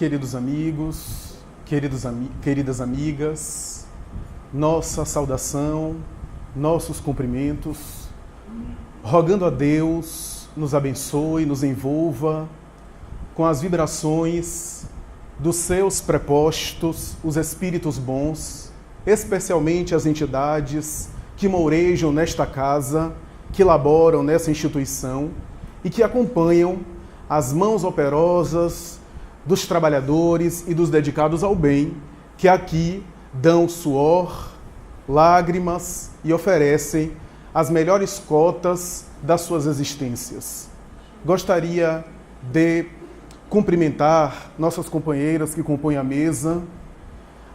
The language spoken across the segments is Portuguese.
queridos amigos, queridas amigas, nossa saudação, nossos cumprimentos, rogando a Deus nos abençoe, nos envolva com as vibrações dos seus prepostos, os espíritos bons, especialmente as entidades que mourejam nesta casa, que laboram nessa instituição e que acompanham as mãos operosas dos trabalhadores e dos dedicados ao bem, que aqui dão suor, lágrimas e oferecem as melhores cotas das suas existências. Gostaria de cumprimentar nossas companheiras que compõem a mesa,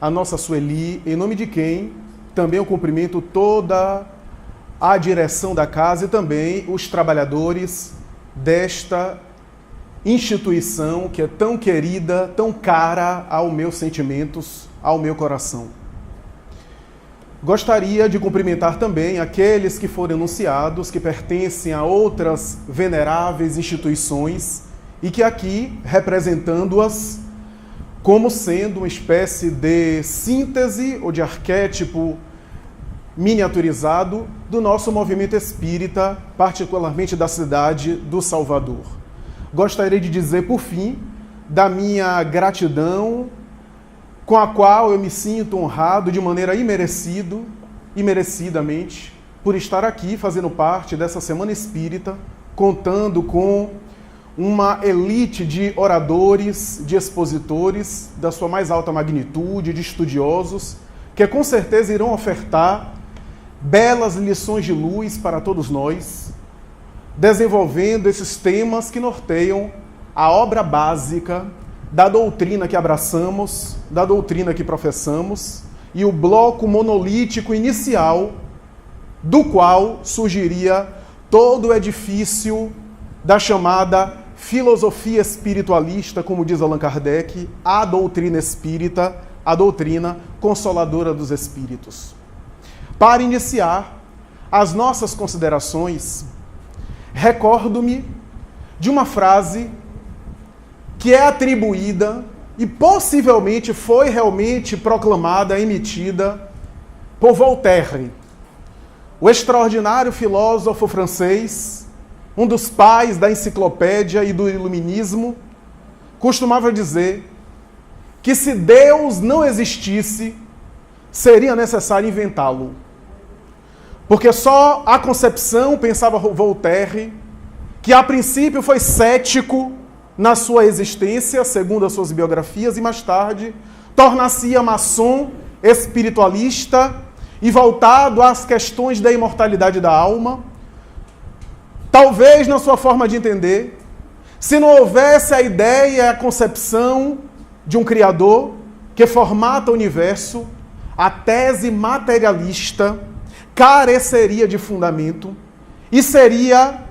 a nossa Sueli, em nome de quem também eu cumprimento toda a direção da casa e também os trabalhadores desta instituição que é tão querida, tão cara aos meus sentimentos, ao meu coração. Gostaria de cumprimentar também aqueles que foram anunciados, que pertencem a outras veneráveis instituições e que aqui, representando-as como sendo uma espécie de síntese ou de arquétipo miniaturizado do nosso movimento espírita, particularmente da cidade do Salvador. Gostaria de dizer, por fim, da minha gratidão, com a qual eu me sinto honrado de maneira imerecidamente, por estar aqui fazendo parte dessa Semana Espírita, contando com uma elite de oradores, de expositores da sua mais alta magnitude, de estudiosos, que com certeza irão ofertar belas lições de luz para todos nós, desenvolvendo esses temas que norteiam a obra básica da doutrina que abraçamos, da doutrina que professamos, e o bloco monolítico inicial do qual surgiria todo o edifício da chamada filosofia espiritualista, como diz Allan Kardec, a doutrina espírita, a doutrina consoladora dos espíritos. Para iniciar as nossas considerações, recordo-me de uma frase que é atribuída e possivelmente foi realmente proclamada, emitida por Voltaire, o extraordinário filósofo francês, um dos pais da enciclopédia e do iluminismo, costumava dizer que se Deus não existisse, seria necessário inventá-lo. Porque só a concepção, pensava Voltaire, que a princípio foi cético na sua existência, segundo as suas biografias, e mais tarde torna-se maçom, espiritualista e voltado às questões da imortalidade da alma. Talvez, na sua forma de entender, se não houvesse a ideia e a concepção de um Criador que formata o universo, a tese materialista careceria de fundamento e seria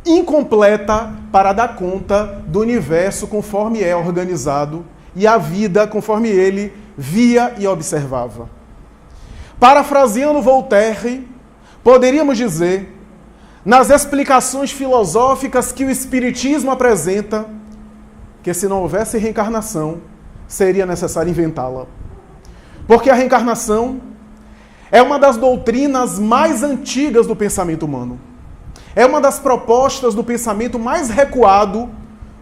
incompleta para dar conta do universo conforme é organizado e a vida conforme ele via e observava. Parafraseando Voltaire, poderíamos dizer, nas explicações filosóficas que o Espiritismo apresenta, que se não houvesse reencarnação, seria necessário inventá-la. Porque a reencarnação é uma das doutrinas mais antigas do pensamento humano. É uma das propostas do pensamento mais recuado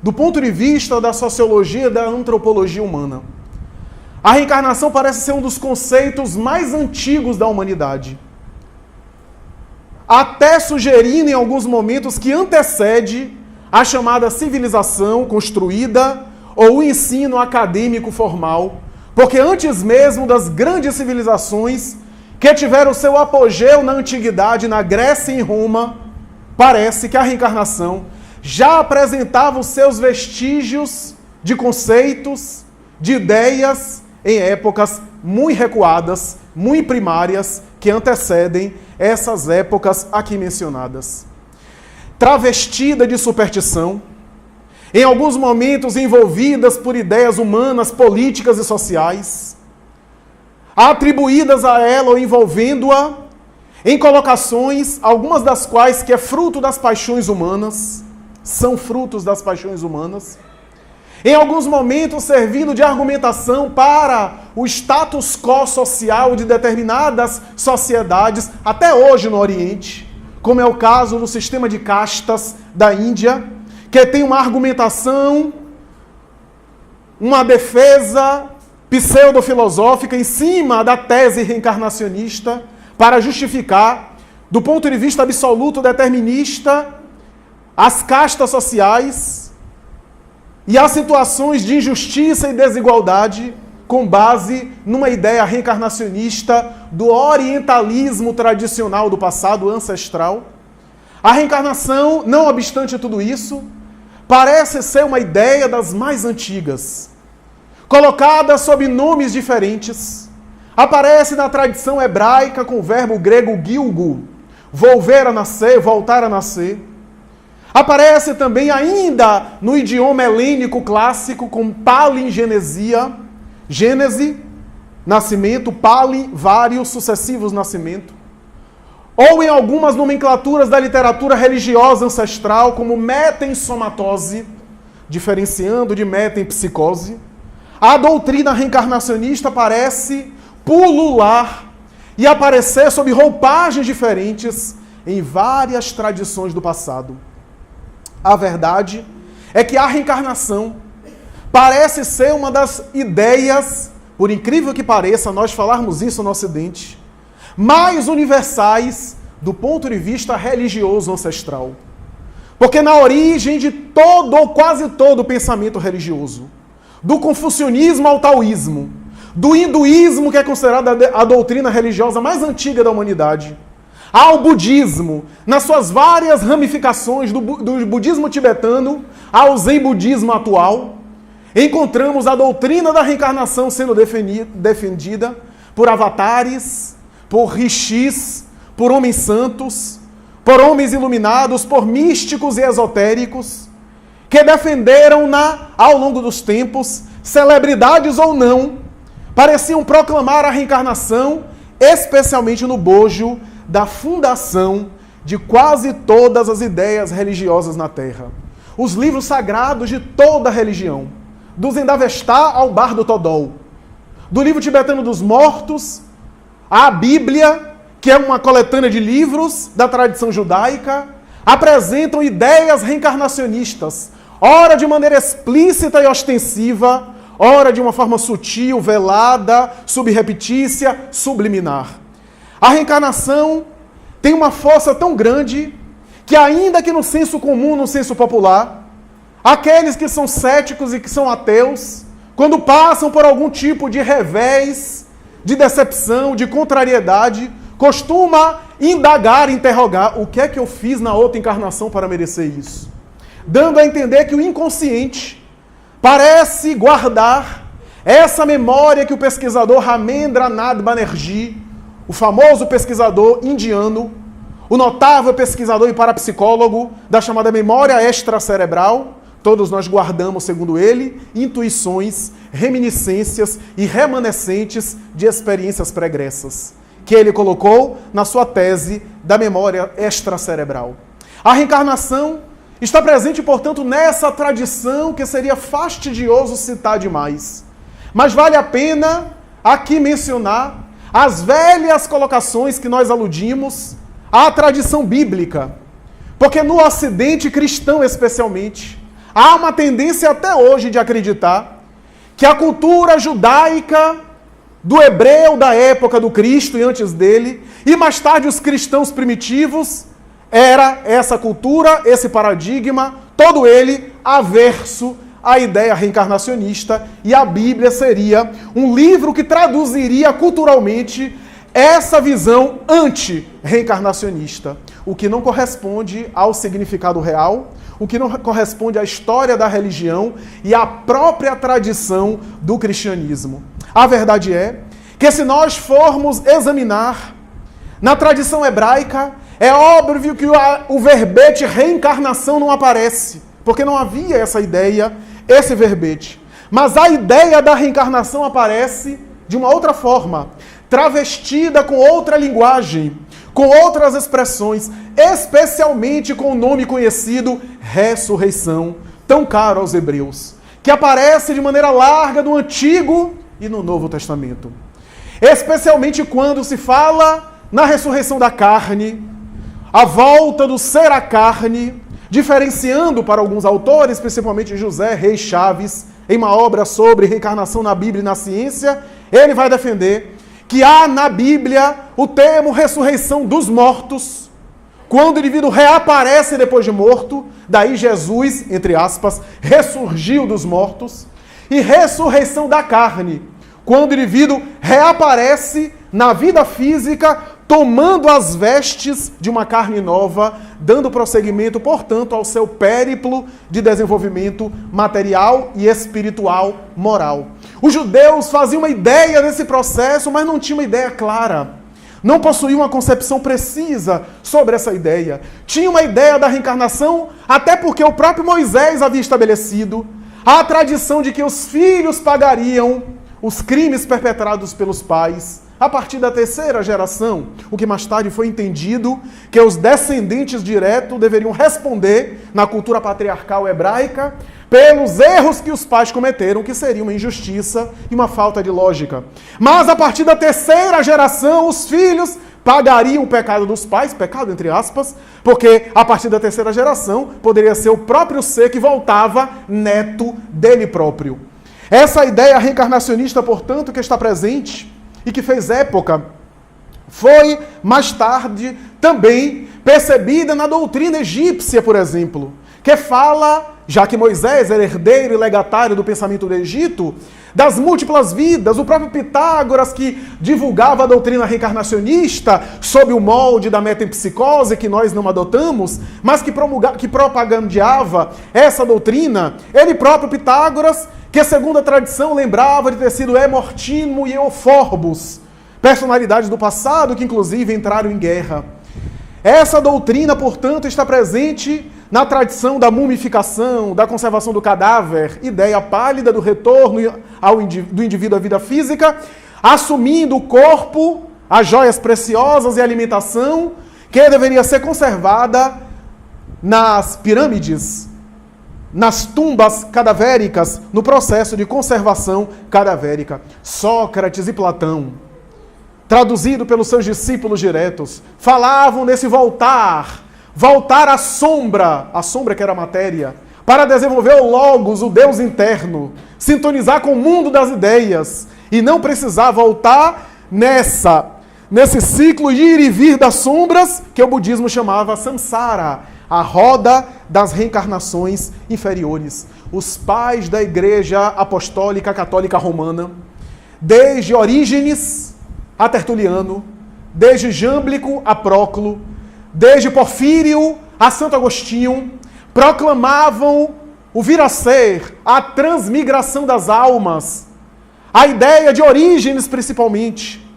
do ponto de vista da sociologia e da antropologia humana. A reencarnação parece ser um dos conceitos mais antigos da humanidade, até sugerindo em alguns momentos que antecede a chamada civilização construída ou o ensino acadêmico formal, porque antes mesmo das grandes civilizações que tiveram seu apogeu na antiguidade, na Grécia e em Roma, parece que a reencarnação já apresentava os seus vestígios de conceitos, de ideias em épocas muito recuadas, muito primárias, que antecedem essas épocas aqui mencionadas. Travestida de superstição, em alguns momentos envolvidas por ideias humanas, políticas e sociais, atribuídas a ela ou envolvendo-a em colocações, algumas das quais que é fruto das paixões humanas, são frutos das paixões humanas, em alguns momentos servindo de argumentação para o status quo social de determinadas sociedades, até hoje no Oriente, como é o caso do sistema de castas da Índia, que tem uma argumentação, uma defesa pseudo-filosófica em cima da tese reencarnacionista para justificar, do ponto de vista absoluto determinista, as castas sociais e as situações de injustiça e desigualdade com base numa ideia reencarnacionista do orientalismo tradicional do passado ancestral. A reencarnação, não obstante tudo isso, parece ser uma ideia das mais antigas, colocada sob nomes diferentes. Aparece na tradição hebraica com o verbo grego gilgu, volver a nascer, voltar a nascer. Aparece também ainda no idioma helênico clássico com palingenesia, gênese, nascimento, pali, vários, sucessivos nascimento. Ou em algumas nomenclaturas da literatura religiosa ancestral, como metensomatose, diferenciando de metempsicose. A doutrina reencarnacionista parece pulular e aparecer sob roupagens diferentes em várias tradições do passado. A verdade é que a reencarnação parece ser uma das ideias, por incrível que pareça, nós falarmos isso no Ocidente, mais universais do ponto de vista religioso ancestral. Porque na origem de todo ou quase todo o pensamento religioso, do confucionismo ao taoísmo, do hinduísmo, que é considerada a doutrina religiosa mais antiga da humanidade, ao budismo, nas suas várias ramificações, do budismo tibetano ao zen budismo atual, encontramos a doutrina da reencarnação sendo defendida por avatares, por rishis, por homens santos, por homens iluminados, por místicos e esotéricos, que defenderam ao longo dos tempos, celebridades ou não, pareciam proclamar a reencarnação, especialmente no bojo da fundação de quase todas as ideias religiosas na Terra. Os livros sagrados de toda a religião, do Zendavestá ao Bardo Todol, do livro tibetano dos mortos, à Bíblia, que é uma coletânea de livros da tradição judaica, apresentam ideias reencarnacionistas, ora de maneira explícita e ostensiva, ora de uma forma sutil, velada, subreptícia, subliminar. A reencarnação tem uma força tão grande que, ainda que no senso comum, no senso popular, aqueles que são céticos e que são ateus, quando passam por algum tipo de revés, de decepção, de contrariedade, costuma indagar, interrogar: o que é que eu fiz na outra encarnação para merecer isso? Dando a entender que o inconsciente parece guardar essa memória que o pesquisador Ramendranath Banerjee, o famoso pesquisador indiano, o notável pesquisador e parapsicólogo da chamada memória extracerebral, todos nós guardamos, segundo ele, intuições, reminiscências e remanescentes de experiências pregressas, que ele colocou na sua tese da memória extracerebral. A reencarnação está presente, portanto, nessa tradição que seria fastidioso citar demais. Mas vale a pena aqui mencionar as velhas colocações que nós aludimos à tradição bíblica. Porque no Ocidente cristão, especialmente, há uma tendência até hoje de acreditar que a cultura judaica do hebreu da época do Cristo e antes dele, e mais tarde os cristãos primitivos, era essa cultura, esse paradigma, todo ele averso à ideia reencarnacionista, e a Bíblia seria um livro que traduziria culturalmente essa visão anti-reencarnacionista, o que não corresponde ao significado real, o que não corresponde à história da religião e à própria tradição do cristianismo. A verdade é que, se nós formos examinar na tradição hebraica, é óbvio que o verbete reencarnação não aparece, porque não havia essa ideia, esse verbete. Mas a ideia da reencarnação aparece de uma outra forma, travestida com outra linguagem, com outras expressões, especialmente com o nome conhecido ressurreição, tão caro aos hebreus, que aparece de maneira larga no Antigo e no Novo Testamento. Especialmente quando se fala na ressurreição da carne, a volta do ser à carne, diferenciando para alguns autores, principalmente José Reis Chaves, em uma obra sobre reencarnação na Bíblia e na ciência, ele vai defender que há na Bíblia o termo ressurreição dos mortos, quando o indivíduo reaparece depois de morto, daí Jesus, entre aspas, ressurgiu dos mortos, e ressurreição da carne, quando o indivíduo reaparece na vida física, tomando as vestes de uma carne nova, dando prosseguimento, portanto, ao seu périplo de desenvolvimento material e espiritual moral. Os judeus faziam uma ideia desse processo, mas não tinham uma ideia clara. Não possuíam uma concepção precisa sobre essa ideia. Tinha uma ideia da reencarnação, até porque o próprio Moisés havia estabelecido a tradição de que os filhos pagariam os crimes perpetrados pelos pais a partir da terceira geração, o que mais tarde foi entendido que os descendentes diretos deveriam responder, na cultura patriarcal hebraica, pelos erros que os pais cometeram, que seria uma injustiça e uma falta de lógica. Mas a partir da terceira geração, os filhos pagariam o pecado dos pais, pecado entre aspas, porque a partir da terceira geração poderia ser o próprio ser que voltava neto dele próprio. Essa ideia reencarnacionista, portanto, que está presente e que fez época, foi mais tarde também percebida na doutrina egípcia, por exemplo, que fala, já que Moisés era herdeiro e legatário do pensamento do Egito, das múltiplas vidas. O próprio Pitágoras, que divulgava a doutrina reencarnacionista sob o molde da metempsicose, que nós não adotamos, mas que propagandeava essa doutrina, ele próprio, Pitágoras, que segundo a tradição lembrava de ter sido Hemortimo e Euphorbos, personalidades do passado que inclusive entraram em guerra. Essa doutrina, portanto, está presente na tradição da mumificação, da conservação do cadáver, ideia pálida do retorno do indivíduo à vida física, assumindo o corpo, as joias preciosas e a alimentação, que deveria ser conservada nas pirâmides, nas tumbas cadavéricas, no processo de conservação cadavérica. Sócrates e Platão, traduzido pelos seus discípulos diretos, falavam desse voltar à sombra que era a matéria, para desenvolver o Logos, o Deus interno, sintonizar com o mundo das ideias, e não precisar voltar nesse ciclo de ir e vir das sombras, que o budismo chamava samsara, a roda das reencarnações inferiores. Os pais da Igreja Apostólica Católica Romana, desde Orígenes a Tertuliano, desde Jâmblico a Próclo, desde Porfírio a Santo Agostinho, proclamavam o vir a ser, a transmigração das almas, a ideia de Orígenes principalmente,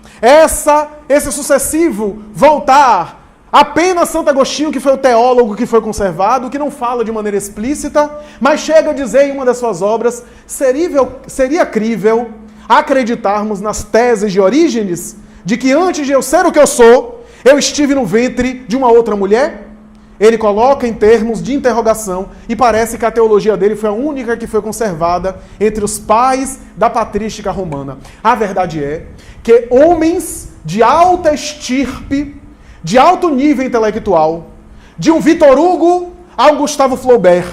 esse sucessivo voltar. Apenas Santo Agostinho, que foi o teólogo que foi conservado, que não fala de maneira explícita, mas chega a dizer em uma das suas obras, seria crível acreditarmos nas teses de Orígenes, de que antes de eu ser o que eu sou, eu estive no ventre de uma outra mulher? Ele coloca em termos de interrogação, e parece que a teologia dele foi a única que foi conservada entre os pais da patrística romana. A verdade é que homens de alta estirpe, de alto nível intelectual, de um Victor Hugo ao Gustavo Flaubert,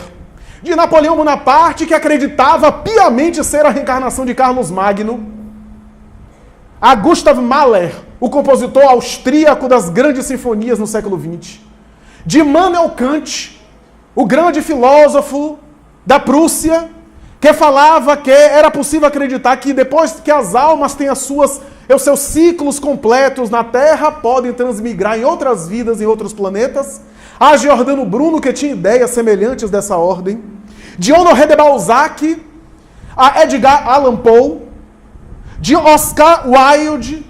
de Napoleão Bonaparte, que acreditava piamente ser a reencarnação de Carlos Magno, a Gustav Mahler, o compositor austríaco das grandes sinfonias no século XX, de Immanuel Kant, o grande filósofo da Prússia, que falava que era possível acreditar que depois que as almas têm os seus ciclos completos na Terra, podem transmigrar em outras vidas, em outros planetas. A Giordano Bruno, que tinha ideias semelhantes dessa ordem. De Honoré de Balzac, a Edgar Allan Poe, de Oscar Wilde,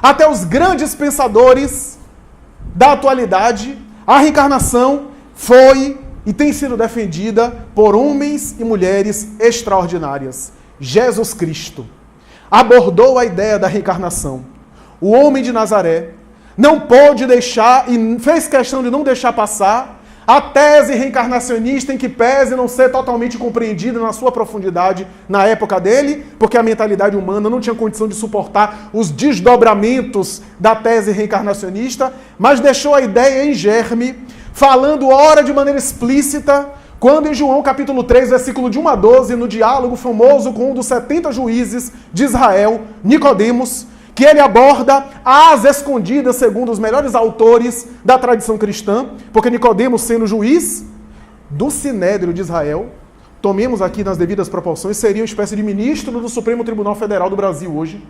até os grandes pensadores da atualidade, a reencarnação foi e tem sido defendida por homens e mulheres extraordinárias. Jesus Cristo abordou a ideia da reencarnação. O homem de Nazaré não pôde deixar, e fez questão de não deixar passar, a tese reencarnacionista, em que pese não ser totalmente compreendida na sua profundidade na época dele, porque a mentalidade humana não tinha condição de suportar os desdobramentos da tese reencarnacionista, mas deixou a ideia em germe, falando ora de maneira explícita, quando em João capítulo 3, versículo de 1 a 12, no diálogo famoso com um dos 70 juízes de Israel, Nicodemos, que ele aborda às escondidas, segundo os melhores autores da tradição cristã, porque Nicodemos, sendo juiz do Sinédrio de Israel, tomemos aqui nas devidas proporções, seria uma espécie de ministro do Supremo Tribunal Federal do Brasil hoje.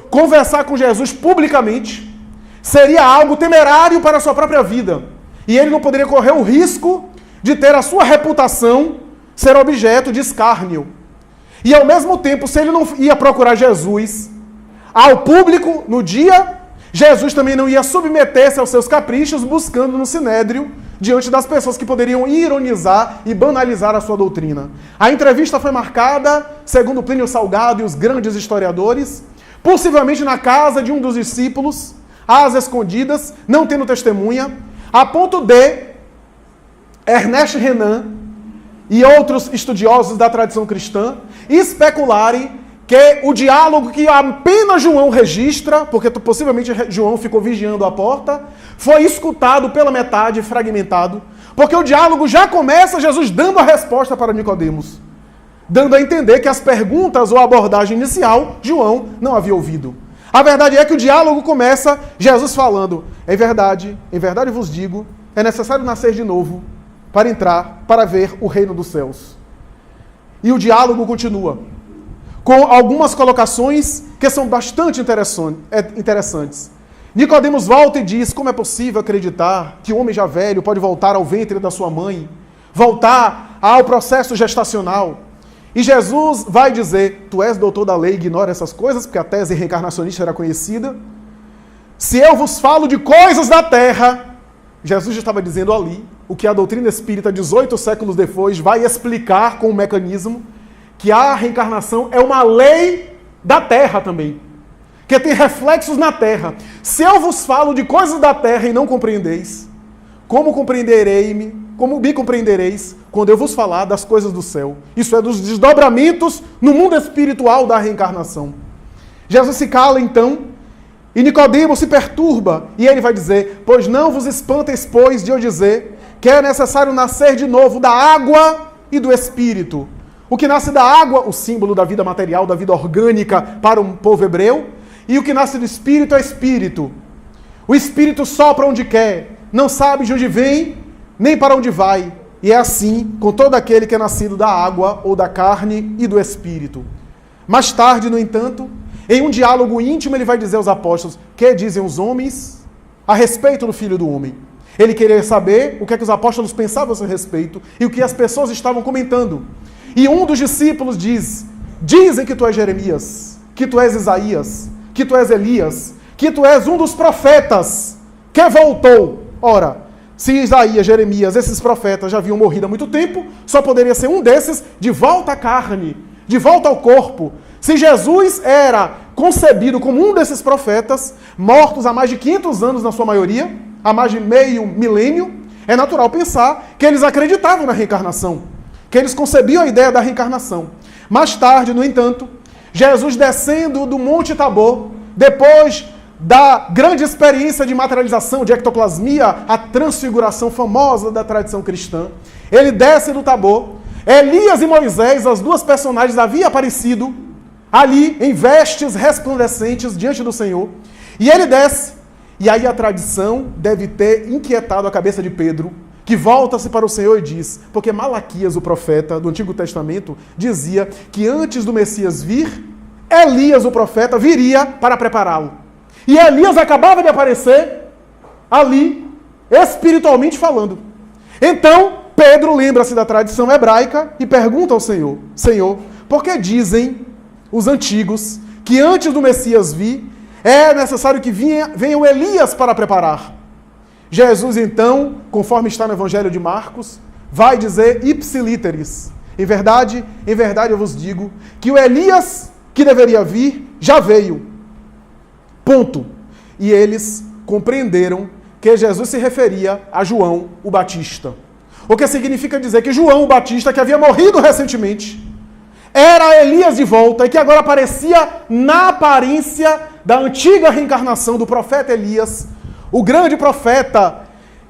Conversar com Jesus publicamente seria algo temerário para a sua própria vida. E ele não poderia correr o risco de ter a sua reputação ser objeto de escárnio. E ao mesmo tempo, se ele não ia procurar Jesus ao público no dia, Jesus também não ia submeter-se aos seus caprichos, buscando no Sinédrio, diante das pessoas que poderiam ironizar e banalizar a sua doutrina. A entrevista foi marcada, segundo Plínio Salgado e os grandes historiadores, possivelmente na casa de um dos discípulos, às escondidas, não tendo testemunha, a ponto de Ernest Renan e outros estudiosos da tradição cristã especularem que o diálogo que apenas João registra, porque possivelmente João ficou vigiando a porta, foi escutado pela metade, fragmentado, porque o diálogo já começa Jesus dando a resposta para Nicodemos, dando a entender que as perguntas ou a abordagem inicial, João não havia ouvido. A verdade é que o diálogo começa Jesus falando, em verdade vos digo, é necessário nascer de novo para entrar, para ver o reino dos céus. E o diálogo continua, com algumas colocações que são bastante interessantes. Nicodemos volta e diz, como é possível acreditar que um homem já velho pode voltar ao ventre da sua mãe, voltar ao processo gestacional? E Jesus vai dizer, tu és doutor da lei e ignora essas coisas, porque a tese reencarnacionista era conhecida. Se eu vos falo de coisas da terra, Jesus já estava dizendo ali, o que a doutrina espírita, 18 séculos depois, vai explicar com o mecanismo, que a reencarnação é uma lei da terra também, que tem reflexos na terra. Se eu vos falo de coisas da terra e não compreendeis, como me compreendereis quando eu vos falar das coisas do céu? Isso é dos desdobramentos no mundo espiritual da reencarnação. Jesus se cala então, e Nicodemos se perturba, e ele vai dizer, pois não vos espanteis, pois, de eu dizer que é necessário nascer de novo da água e do Espírito. O que nasce da água, o símbolo da vida material, da vida orgânica para um povo hebreu, e o que nasce do Espírito é Espírito. O Espírito sopra onde quer, não sabe de onde vem, nem para onde vai. E é assim com todo aquele que é nascido da água ou da carne e do Espírito. Mais tarde, no entanto, em um diálogo íntimo, ele vai dizer aos apóstolos, que dizem os homens a respeito do Filho do Homem? Ele queria saber o que é que os apóstolos pensavam a seu respeito e o que as pessoas estavam comentando. E um dos discípulos diz, dizem que tu és Jeremias, que tu és Isaías, que tu és Elias, que tu és um dos profetas que voltou. Ora, se Isaías, Jeremias, esses profetas já haviam morrido há muito tempo, só poderia ser um desses de volta à carne, de volta ao corpo. Se Jesus era concebido como um desses profetas, mortos há mais de 500 anos na sua maioria, há mais de meio milênio, é natural pensar que eles acreditavam na reencarnação, que eles concebiam a ideia da reencarnação. Mais tarde, no entanto, Jesus descendo do Monte Tabor, depois da grande experiência de materialização, de ectoplasmia, a transfiguração famosa da tradição cristã, ele desce do Tabor, Elias e Moisés, as duas personagens, haviam aparecido ali em vestes resplandecentes diante do Senhor, e ele desce, e aí a tradição deve ter inquietado a cabeça de Pedro, que volta-se para o Senhor e diz, porque Malaquias, o profeta do Antigo Testamento, dizia que antes do Messias vir, Elias, o profeta, viria para prepará-lo. E Elias acabava de aparecer ali, espiritualmente falando. Então, Pedro lembra-se da tradição hebraica e pergunta ao Senhor, Senhor, por que dizem os antigos que antes do Messias vir, é necessário que venha o Elias para preparar? Jesus, então, conforme está no Evangelho de Marcos, vai dizer ipsilíteris. Em verdade eu vos digo que o Elias que deveria vir já veio. Ponto. E eles compreenderam que Jesus se referia a João o Batista. O que significa dizer que João o Batista, que havia morrido recentemente, era Elias de volta e que agora aparecia na aparência da antiga reencarnação do profeta Elias, o grande profeta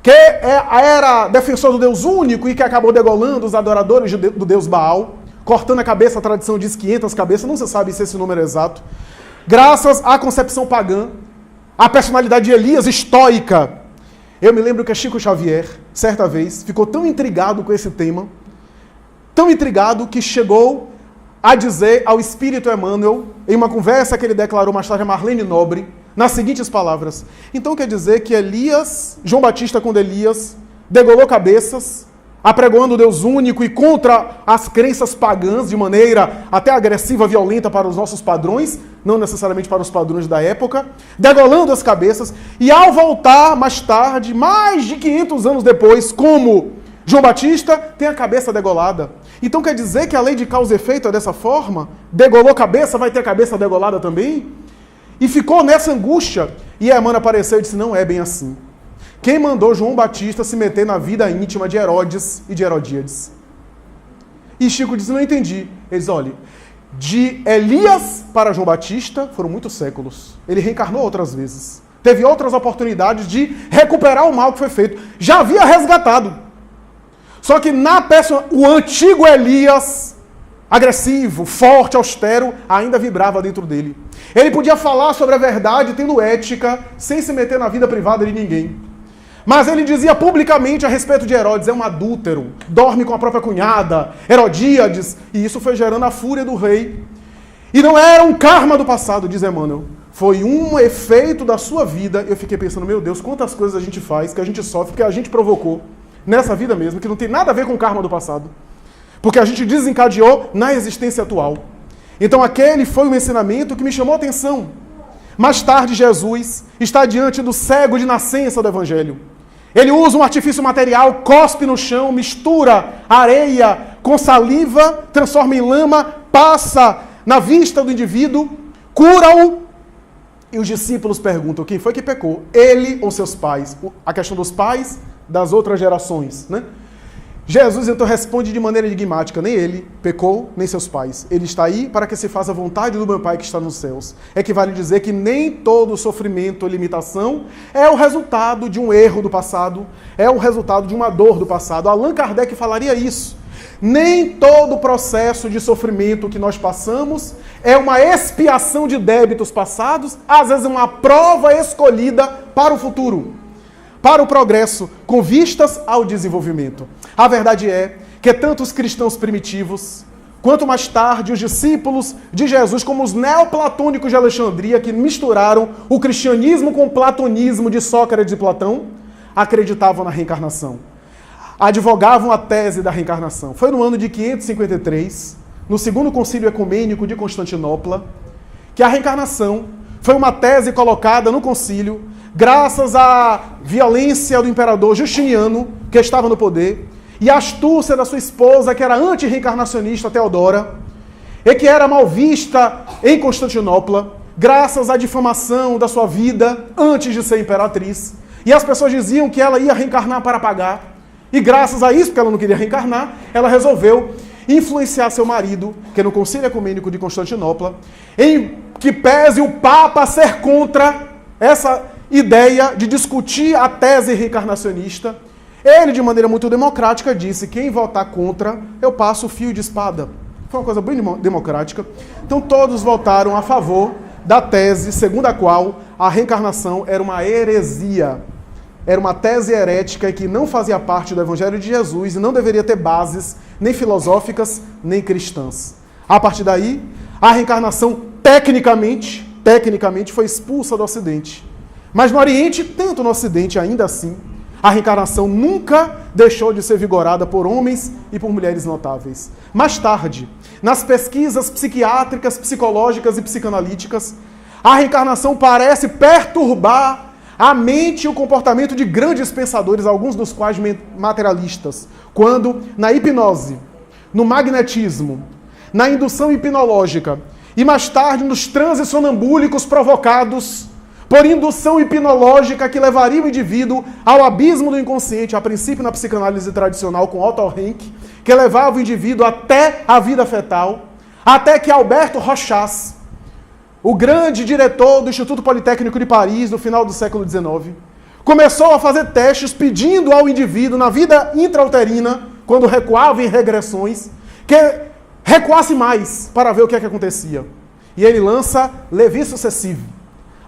que era defensor do Deus único e que acabou degolando os adoradores do Deus Baal, cortando a cabeça, a tradição diz 500 cabeças, não se sabe se esse número é exato, graças à concepção pagã, à personalidade de Elias estoica. Eu me lembro que Chico Xavier, certa vez, ficou tão intrigado com esse tema, tão intrigado que chegou a dizer ao Espírito Emmanuel, em uma conversa que ele declarou mais tarde a Marlene Nobre, nas seguintes palavras: então quer dizer que Elias, João Batista quando Elias, degolou cabeças, apregoando o Deus único e contra as crenças pagãs, de maneira até agressiva, violenta para os nossos padrões, não necessariamente para os padrões da época, degolando as cabeças, e ao voltar mais tarde, mais de 500 anos depois, como João Batista, tem a cabeça degolada. Então quer dizer que a lei de causa e efeito é dessa forma? Degolou cabeça, vai ter a cabeça degolada também? E ficou nessa angústia. E Emmanuel apareceu e disse, não é bem assim. Quem mandou João Batista se meter na vida íntima de Herodes e de Herodíades? E Chico disse, não entendi. Ele diz, olha, de Elias para João Batista foram muitos séculos. Ele reencarnou outras vezes. Teve outras oportunidades de recuperar o mal que foi feito. Já havia resgatado. Só que na peça, o antigo Elias, agressivo, forte, austero, ainda vibrava dentro dele. Ele podia falar sobre a verdade, tendo ética, sem se meter na vida privada de ninguém. Mas ele dizia publicamente a respeito de Herodes, é um adúltero, dorme com a própria cunhada, Herodíades, e isso foi gerando a fúria do rei. E não era um karma do passado, diz Emmanuel. Foi um efeito da sua vida. Eu fiquei pensando, meu Deus, quantas coisas a gente faz, que a gente sofre, porque a gente provocou. Nessa vida mesmo, que não tem nada a ver com o karma do passado. Porque a gente desencadeou na existência atual. Então aquele foi um ensinamento que me chamou a atenção. Mais tarde, Jesus está diante do cego de nascença do Evangelho. Ele usa um artifício material, cospe no chão, mistura areia com saliva, transforma em lama, passa na vista do indivíduo, cura-o. E os discípulos perguntam, quem foi que pecou? Ele ou seus pais? A questão dos pais, das outras gerações, né? Jesus então responde de maneira enigmática, nem ele pecou, nem seus pais. Ele está aí para que se faça a vontade do meu Pai que está nos céus. Equivale dizer que nem todo sofrimento ou limitação é o resultado de um erro do passado, é o resultado de uma dor do passado. Allan Kardec falaria isso. Nem todo processo de sofrimento que nós passamos é uma expiação de débitos passados, às vezes é uma prova escolhida para o futuro, para o progresso, com vistas ao desenvolvimento. A verdade é que tanto os cristãos primitivos, quanto mais tarde os discípulos de Jesus, como os neoplatônicos de Alexandria, que misturaram o cristianismo com o platonismo de Sócrates e Platão, acreditavam na reencarnação. Advogavam a tese da reencarnação. Foi no ano de 553, no segundo concílio ecumênico de Constantinopla, que a reencarnação foi uma tese colocada no concílio graças à violência do imperador Justiniano, que estava no poder, e a astúcia da sua esposa, que era anti-reencarnacionista, Teodora, e que era mal vista em Constantinopla, graças à difamação da sua vida antes de ser imperatriz. E as pessoas diziam que ela ia reencarnar para pagar, e graças a isso, porque ela não queria reencarnar, ela resolveu influenciar seu marido, que no Concílio Ecumênico de Constantinopla, em que pese o Papa ser contra essa ideia de discutir a tese reencarnacionista. Ele, de maneira muito democrática, disse, quem votar contra, eu passo o fio de espada. Foi uma coisa bem democrática. Então todos votaram a favor da tese segundo a qual a reencarnação era uma heresia. Era uma tese herética e que não fazia parte do Evangelho de Jesus e não deveria ter bases nem filosóficas, nem cristãs. A partir daí, a reencarnação, tecnicamente, foi expulsa do Ocidente. Mas no Oriente, tanto no Ocidente ainda assim, a reencarnação nunca deixou de ser vigorada por homens e por mulheres notáveis. Mais tarde, nas pesquisas psiquiátricas, psicológicas e psicanalíticas, a reencarnação parece perturbar a mente e o comportamento de grandes pensadores, alguns dos quais materialistas, quando na hipnose, no magnetismo, na indução hipnológica e mais tarde nos transes sonambúlicos provocados por indução hipnológica que levaria o indivíduo ao abismo do inconsciente, a princípio na psicanálise tradicional com Otto Rank, que levava o indivíduo até a vida fetal, até que Alberto Rochas, o grande diretor do Instituto Politécnico de Paris, no final do século XIX, começou a fazer testes pedindo ao indivíduo, na vida intrauterina, quando recuava em regressões, que recuasse mais para ver o que é que acontecia. E ele lança Levi Successive,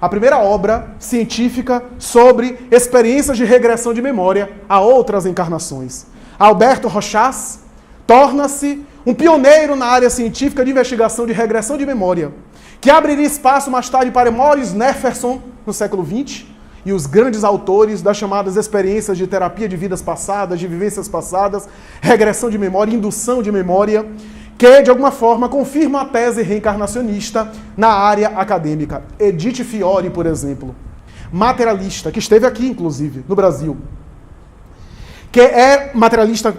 a primeira obra científica sobre experiências de regressão de memória a outras encarnações. Alberto Rochas torna-se um pioneiro na área científica de investigação de regressão de memória, que abriria espaço mais tarde para Maurice Jefferson, no século XX, e os grandes autores das chamadas experiências de terapia de vidas passadas, de vivências passadas, regressão de memória, indução de memória, que, de alguma forma, confirma a tese reencarnacionista na área acadêmica. Edith Fiore, por exemplo, materialista, que esteve aqui, inclusive, no Brasil, que é materialista,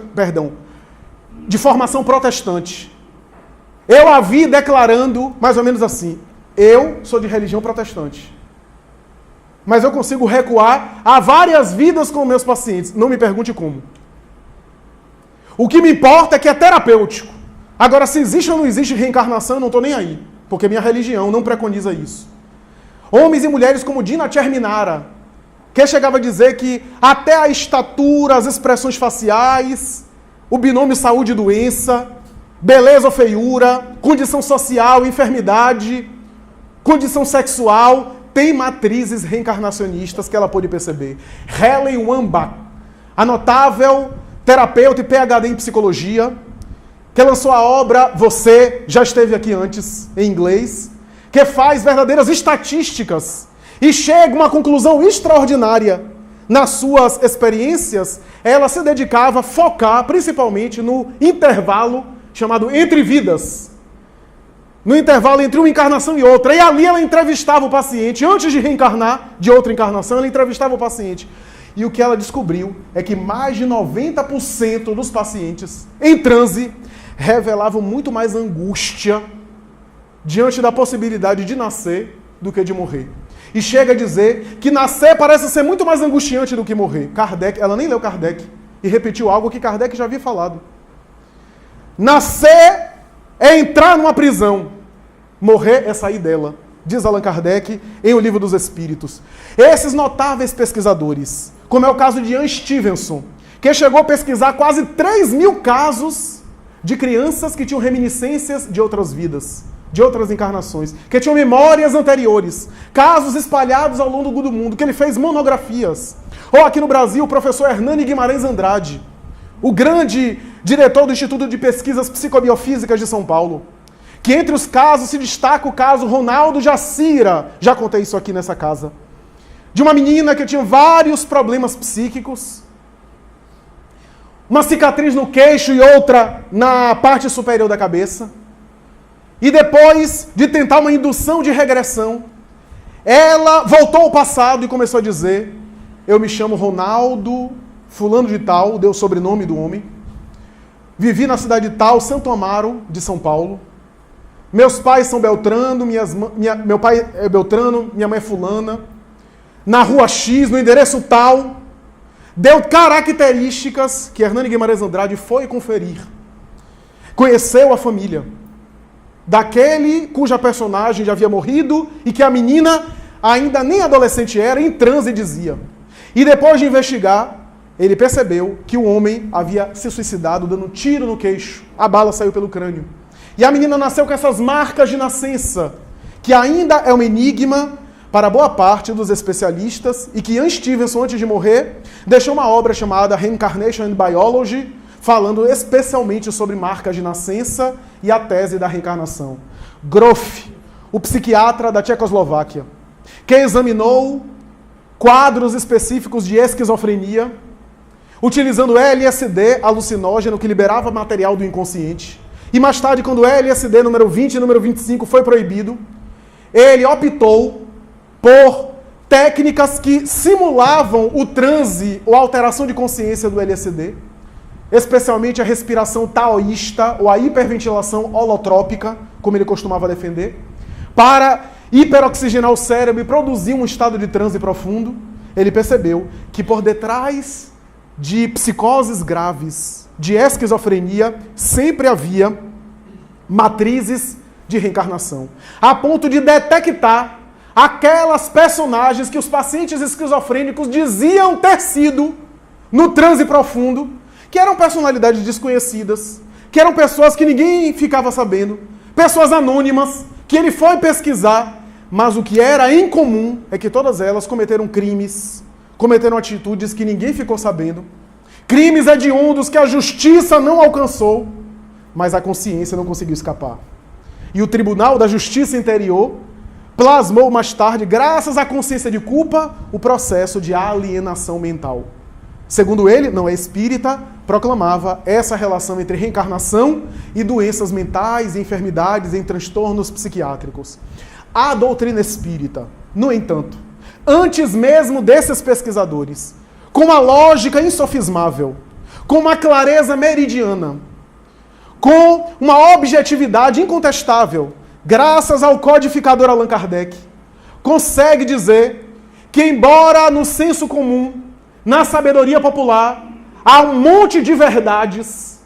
de formação protestante. Eu a vi declarando mais ou menos assim: eu sou de religião protestante, mas eu consigo recuar a várias vidas com meus pacientes. Não me pergunte como. O que me importa é que é terapêutico. Agora, se existe ou não existe reencarnação, eu não estou nem aí, porque minha religião não preconiza isso. Homens e mulheres como Dina Cherminara, que chegava a dizer que até a estatura, as expressões faciais, o binômio saúde e doença, beleza ou feiura, condição social, enfermidade, condição sexual, tem matrizes reencarnacionistas que ela pôde perceber. Helen Wambach, a notável terapeuta e PhD em psicologia, que lançou a obra Você Já Esteve Aqui Antes, em inglês, que faz verdadeiras estatísticas e chega a uma conclusão extraordinária. Nas suas experiências, ela se dedicava a focar principalmente no intervalo chamado entre vidas, no intervalo entre uma encarnação e outra. E ali ela entrevistava o paciente, antes de reencarnar de outra encarnação, ela entrevistava o paciente. E o que ela descobriu é que mais de 90% dos pacientes em transe revelavam muito mais angústia diante da possibilidade de nascer do que de morrer. E chega a dizer que nascer parece ser muito mais angustiante do que morrer. Kardec, ela nem leu Kardec, e repetiu algo que Kardec já havia falado. Nascer é entrar numa prisão. Morrer é sair dela, diz Allan Kardec em O Livro dos Espíritos. Esses notáveis pesquisadores, como é o caso de Ian Stevenson, que chegou a pesquisar quase 3.000 casos de crianças que tinham reminiscências de outras vidas, de outras encarnações, que tinham memórias anteriores, casos espalhados ao longo do mundo, que ele fez monografias. Ou aqui no Brasil, o professor Hernani Guimarães Andrade, o grande diretor do Instituto de Pesquisas Psicobiofísicas de São Paulo, que entre os casos se destaca o caso Ronaldo Jacira, já contei isso aqui nessa casa, de uma menina que tinha vários problemas psíquicos, uma cicatriz no queixo e outra na parte superior da cabeça, e depois de tentar uma indução de regressão, ela voltou ao passado e começou a dizer: eu me chamo Ronaldo fulano de tal, deu o sobrenome do homem, vivi na cidade de tal, Santo Amaro, de São Paulo, meus pais são Beltrano, meu pai é Beltrano, minha mãe é fulana, na rua X, no endereço tal, deu características que Hernani Guimarães Andrade foi conferir. Conheceu a família daquele cuja personagem já havia morrido e que a menina, ainda nem adolescente era, em transe dizia. E depois de investigar, ele percebeu que o homem havia se suicidado dando um tiro no queixo. A bala saiu pelo crânio. E a menina nasceu com essas marcas de nascença, que ainda é um enigma para boa parte dos especialistas, e que Ian Stevenson, antes de morrer, deixou uma obra chamada Reincarnation and Biology, falando especialmente sobre marcas de nascença e a tese da reencarnação. Grof, o psiquiatra da Tchecoslováquia, que examinou quadros específicos de esquizofrenia, utilizando LSD alucinógeno que liberava material do inconsciente. E mais tarde, quando o LSD número 20 e número 25 foi proibido, ele optou por técnicas que simulavam o transe ou a alteração de consciência do LSD, especialmente a respiração taoísta ou a hiperventilação holotrópica, como ele costumava defender, para hiperoxigenar o cérebro e produzir um estado de transe profundo, ele percebeu que por detrás de psicoses graves, de esquizofrenia, sempre havia matrizes de reencarnação, a ponto de detectar aquelas personagens que os pacientes esquizofrênicos diziam ter sido no transe profundo, que eram personalidades desconhecidas, que eram pessoas que ninguém ficava sabendo, pessoas anônimas, que ele foi pesquisar, mas o que era em comum é que todas elas cometeram crimes, cometeram atitudes que ninguém ficou sabendo, crimes hediondos que a justiça não alcançou, mas a consciência não conseguiu escapar. E o Tribunal da Justiça Interior plasmou mais tarde, graças à consciência de culpa, o processo de alienação mental. Segundo ele, não é espírita, proclamava essa relação entre reencarnação e doenças mentais, enfermidades e transtornos psiquiátricos. A doutrina espírita, no entanto, antes mesmo desses pesquisadores, com uma lógica insofismável, com uma clareza meridiana, com uma objetividade incontestável, graças ao codificador Allan Kardec, consegue dizer que, embora no senso comum, na sabedoria popular, há um monte de verdades,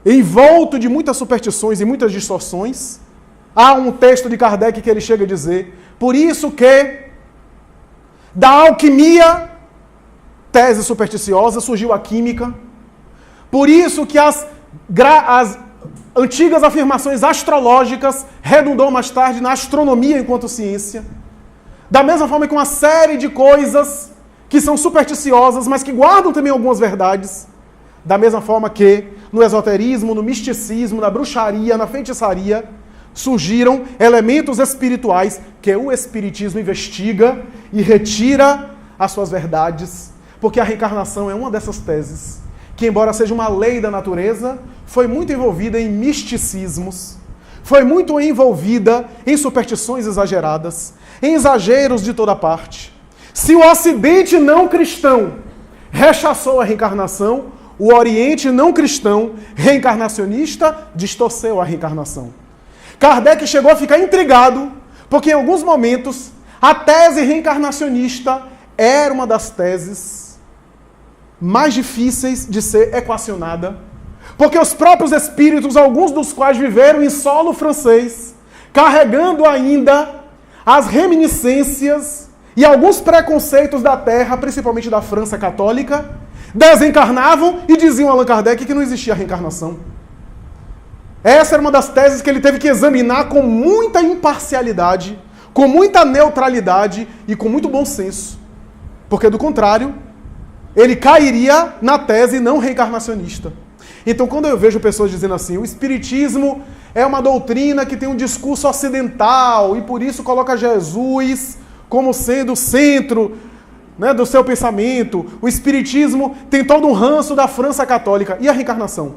envolto de muitas superstições e muitas distorções, há um texto de Kardec que ele chega a dizer, por isso que da alquimia, tese supersticiosa, surgiu a química, por isso que as antigas afirmações astrológicas redundou mais tarde na astronomia enquanto ciência. Da mesma forma que uma série de coisas que são supersticiosas, mas que guardam também algumas verdades. Da mesma forma que no esoterismo, no misticismo, na bruxaria, na feitiçaria, surgiram elementos espirituais que o espiritismo investiga e retira as suas verdades, porque a reencarnação é uma dessas teses, que embora seja uma lei da natureza, foi muito envolvida em misticismos, foi muito envolvida em superstições exageradas, em exageros de toda parte. Se o Ocidente não cristão rechaçou a reencarnação, o Oriente não cristão reencarnacionista distorceu a reencarnação. Kardec chegou a ficar intrigado, porque em alguns momentos a tese reencarnacionista era uma das teses mais difíceis de ser equacionada, porque os próprios espíritos, alguns dos quais viveram em solo francês, carregando ainda as reminiscências e alguns preconceitos da terra, principalmente da França católica, desencarnavam e diziam a Allan Kardec que não existia reencarnação. Essa era uma das teses que ele teve que examinar com muita imparcialidade, com muita neutralidade e com muito bom senso. Porque, do contrário, ele cairia na tese não reencarnacionista. Então, quando eu vejo pessoas dizendo assim, o espiritismo é uma doutrina que tem um discurso ocidental e por isso coloca Jesus como sendo o centro, né, do seu pensamento, o espiritismo tem todo um ranço da França católica. E a reencarnação?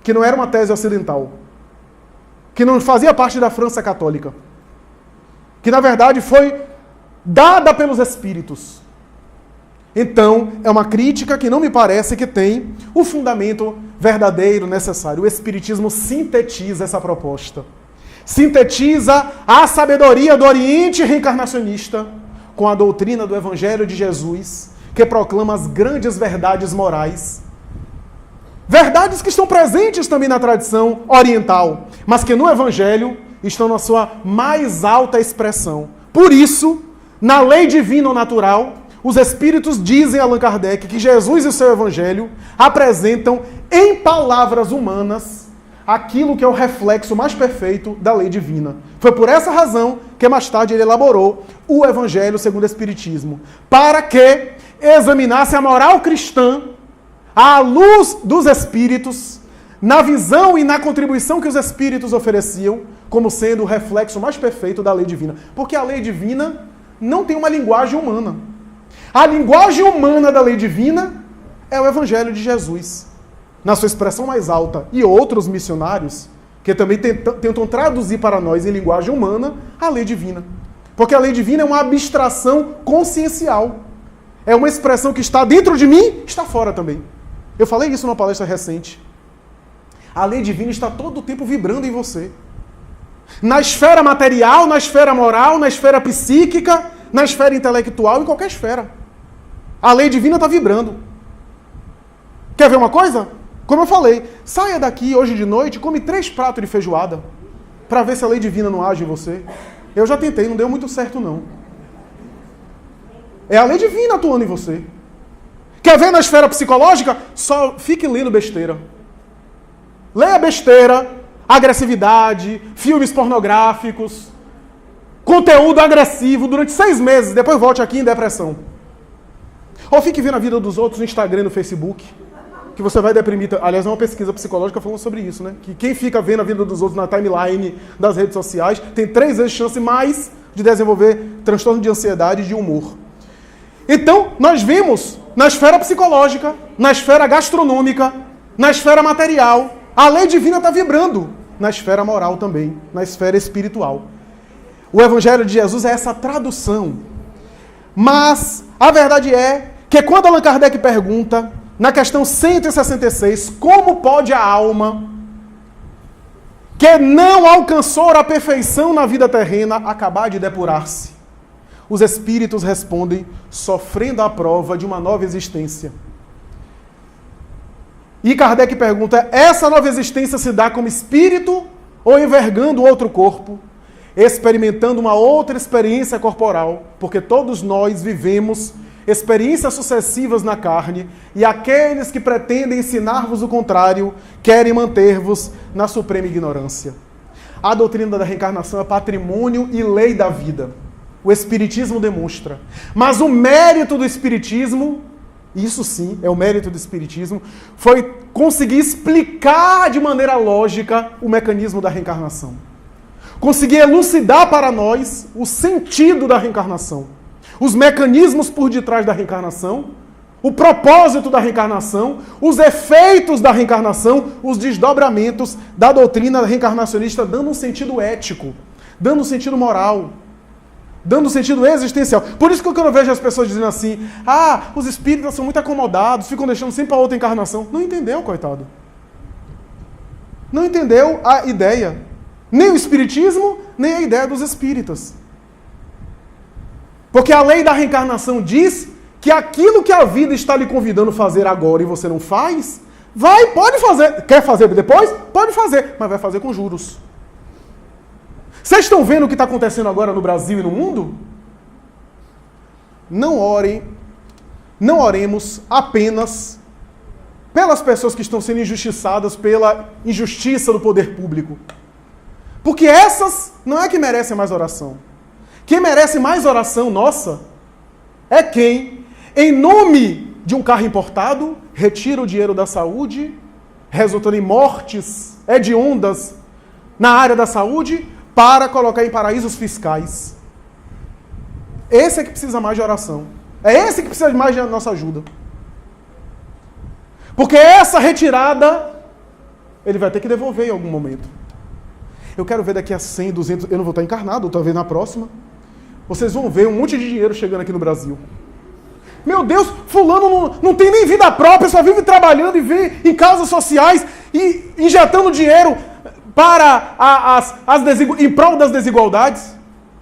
Que não era uma tese ocidental, que não fazia parte da França católica, que na verdade foi dada pelos espíritos. Então, é uma crítica que não me parece que tem o fundamento verdadeiro, necessário. O espiritismo sintetiza essa proposta. Sintetiza a sabedoria do Oriente reencarnacionista com a doutrina do Evangelho de Jesus, que proclama as grandes verdades morais. Verdades que estão presentes também na tradição oriental, mas que no Evangelho estão na sua mais alta expressão. Por isso, na lei divina ou natural, os espíritos dizem a Allan Kardec que Jesus e o seu Evangelho apresentam em palavras humanas aquilo que é o reflexo mais perfeito da lei divina. Foi por essa razão que mais tarde ele elaborou o Evangelho segundo o Espiritismo, para que examinasse a moral cristã à luz dos espíritos, na visão e na contribuição que os espíritos ofereciam, como sendo o reflexo mais perfeito da lei divina. Porque a lei divina não tem uma linguagem humana. A linguagem humana da lei divina é o Evangelho de Jesus, na sua expressão mais alta. E outros missionários que também tentam traduzir para nós em linguagem humana a lei divina. Porque a lei divina é uma abstração consciencial. É uma expressão que está dentro de mim, está fora também. Eu falei isso numa palestra recente. A lei divina está todo o tempo vibrando em você. Na esfera material, na esfera moral, na esfera psíquica, na esfera intelectual, em qualquer esfera. A lei divina está vibrando. Quer ver uma coisa? Como eu falei, saia daqui hoje de noite e come 3 pratos de feijoada para ver se a lei divina não age em você. Eu já tentei, não deu muito certo não. É a lei divina atuando em você. Quer ver na esfera psicológica? Só fique lendo besteira. Leia besteira, agressividade, filmes pornográficos, conteúdo agressivo durante 6 meses, depois volte aqui em depressão. Ou fique vendo a vida dos outros no Instagram e no Facebook, que você vai deprimir. Aliás, é uma pesquisa psicológica falando sobre isso, né? Que quem fica vendo a vida dos outros na timeline das redes sociais tem 3 vezes chance mais de desenvolver transtorno de ansiedade e de humor. Então, nós vimos na esfera psicológica, na esfera gastronômica, na esfera material, a lei divina está vibrando. Na esfera moral também, na esfera espiritual. O Evangelho de Jesus é essa tradução. Mas a verdade é que quando Allan Kardec pergunta, na questão 166, como pode a alma que não alcançou a perfeição na vida terrena acabar de depurar-se? Os espíritos respondem, sofrendo a prova de uma nova existência. E Kardec pergunta, essa nova existência se dá como espírito ou envergando outro corpo, experimentando uma outra experiência corporal? Porque todos nós vivemos experiências sucessivas na carne, e aqueles que pretendem ensinar-vos o contrário querem manter-vos na suprema ignorância. A doutrina da reencarnação é patrimônio e lei da vida. O Espiritismo demonstra. Mas o mérito do Espiritismo, isso sim, é o mérito do Espiritismo, foi conseguir explicar de maneira lógica o mecanismo da reencarnação. Conseguir elucidar para nós o sentido da reencarnação, os mecanismos por detrás da reencarnação, o propósito da reencarnação, os efeitos da reencarnação, os desdobramentos da doutrina reencarnacionista, dando um sentido ético, dando um sentido moral, dando um sentido existencial. Por isso que quando eu vejo as pessoas dizendo assim, os espíritas são muito acomodados, ficam deixando sempre a outra encarnação. Não entendeu, coitado. Não entendeu a ideia. Nem o espiritismo, nem a ideia dos espíritas. Porque a lei da reencarnação diz que aquilo que a vida está lhe convidando a fazer agora e você não faz, pode fazer. Quer fazer depois? Pode fazer, mas vai fazer com juros. Vocês estão vendo o que está acontecendo agora no Brasil e no mundo? Não oremos apenas pelas pessoas que estão sendo injustiçadas pela injustiça do poder público. Porque essas não é que merecem mais oração. Quem merece mais oração nossa é quem, em nome de um carro importado, retira o dinheiro da saúde, resultando em mortes hediondas na área da saúde, para colocar em paraísos fiscais. Esse é que precisa mais de oração. É esse que precisa mais de nossa ajuda. Porque essa retirada, ele vai ter que devolver em algum momento. Eu quero ver daqui a 100, 200... Eu não vou estar encarnado, talvez na próxima. Vocês vão ver um monte de dinheiro chegando aqui no Brasil. Meu Deus, fulano não tem nem vida própria, só vive trabalhando e vive em causas sociais e injetando dinheiro para em prol das desigualdades.